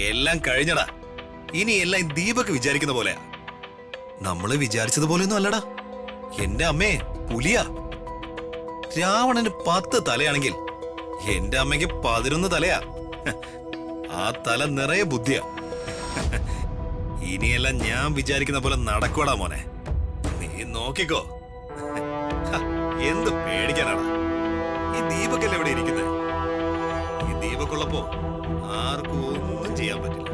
എല്ലാം കഴിഞ്ഞടാ. ഇനി എല്ലാം ദീപക് വിചാരിക്കുന്ന പോലെയാ. നമ്മള് വിചാരിച്ചതുപോലെയൊന്നും അല്ലടാ. എന്റെ അമ്മേ പുലിയാ. രാവണന് 10 തലയാണെങ്കിൽ എന്റെ അമ്മയ്ക്ക് 11 തലയാ. ആ തല നിറയെ ബുദ്ധിയാ. ഇനിയെല്ലാം ഞാൻ വിചാരിക്കുന്ന പോലെ നടക്കൂടാ മോനെ. നീ നോക്കിക്കോ. എന്ത് പേടിക്കാനാണ്? ഈ ദീപക്കല്ലേ ഇവിടെ ഇരിക്കുന്നത്. ഈ ദീപക്കുള്ളപ്പോ ആർക്കും ഒന്നും ചെയ്യാൻ പറ്റില്ല.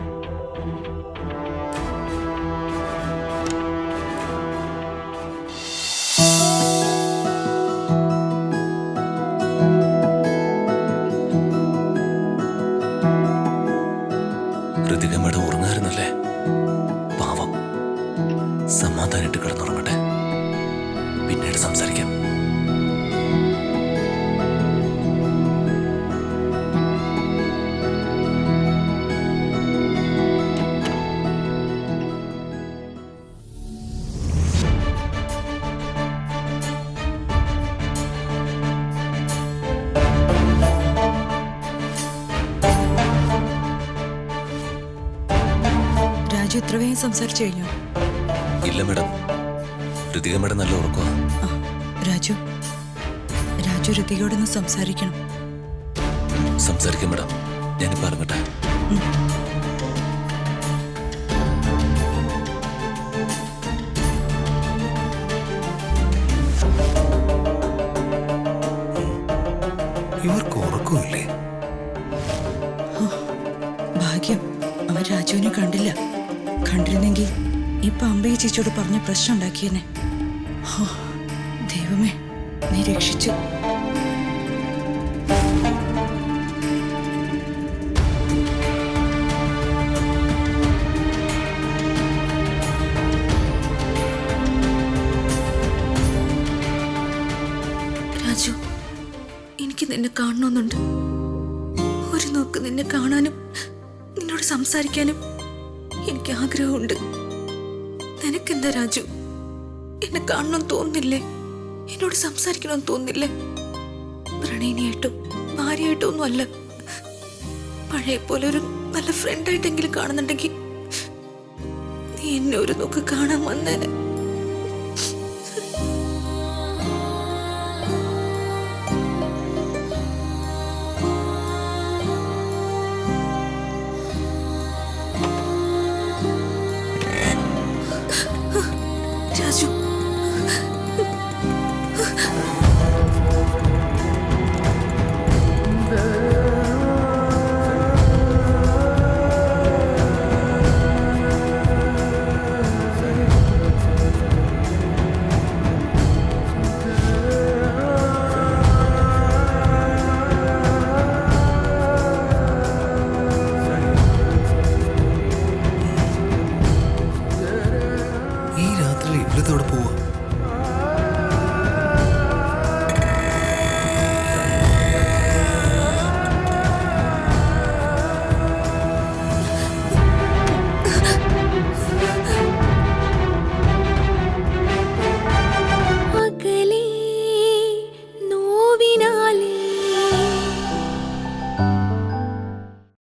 ഋതിക മേഡം ഉറങ്ങാറുന്നല്ലേ? പാവം. സമാധാനായിട്ട് കിടന്നുറങ്ങട്ടെ. പിന്നീട് സംസാരിക്കാം. രാജു ഇത്ര വേഗം സംസാരിച്ചു കഴിഞ്ഞോ? ഇല്ല മേഡം, ഋതിക മേഡം നല്ല ഉറക്കമാ. രാജു ഋതികയോടൊന്ന് സംസാരിക്കണം. സംസാരിക്കാം മേഡം. ഞാനിപ്പോ ഇറങ്ങട്ടെ. ഇവർക്ക് ഉറക്കമില്ലേ? ഭാഗ്യം അവൻ രാജുവിനെ കണ്ടില്ല. കണ്ടിരുന്നെങ്കിൽ ഇപ്പൊ അമ്പയെ ചേച്ചിയോട് പറഞ്ഞ പ്രശ്നം ഉണ്ടാക്കിയെന്നെ. ദൈവമേ, നീ രക്ഷിച്ചു. രാജു, എനിക്ക് നിന്നെ കാണണമെന്നുണ്ട്. ഒരു നോക്ക് നിന്നെ കാണാനും നിന്നോട് സംസാരിക്കാനും എനിക്ക് ആഗ്രഹമുണ്ട്. നിനക്കെന്താ രാജു, എന്നെ കാണണമെന്ന് തോന്നുന്നില്ലേ? എന്നോട് സംസാരിക്കണമെന്ന് തോന്നുന്നില്ലേ? പ്രണയിനിയായിട്ടും ഭാര്യയായിട്ടും ഒന്നും അല്ല, പഴയ പോലെ ഒരു നല്ല ഫ്രണ്ടായിട്ടെങ്കിലും കാണുന്നുണ്ടെങ്കിൽ നീ എന്നെ ഒരു നോക്ക് കാണാൻ വന്നേനെ.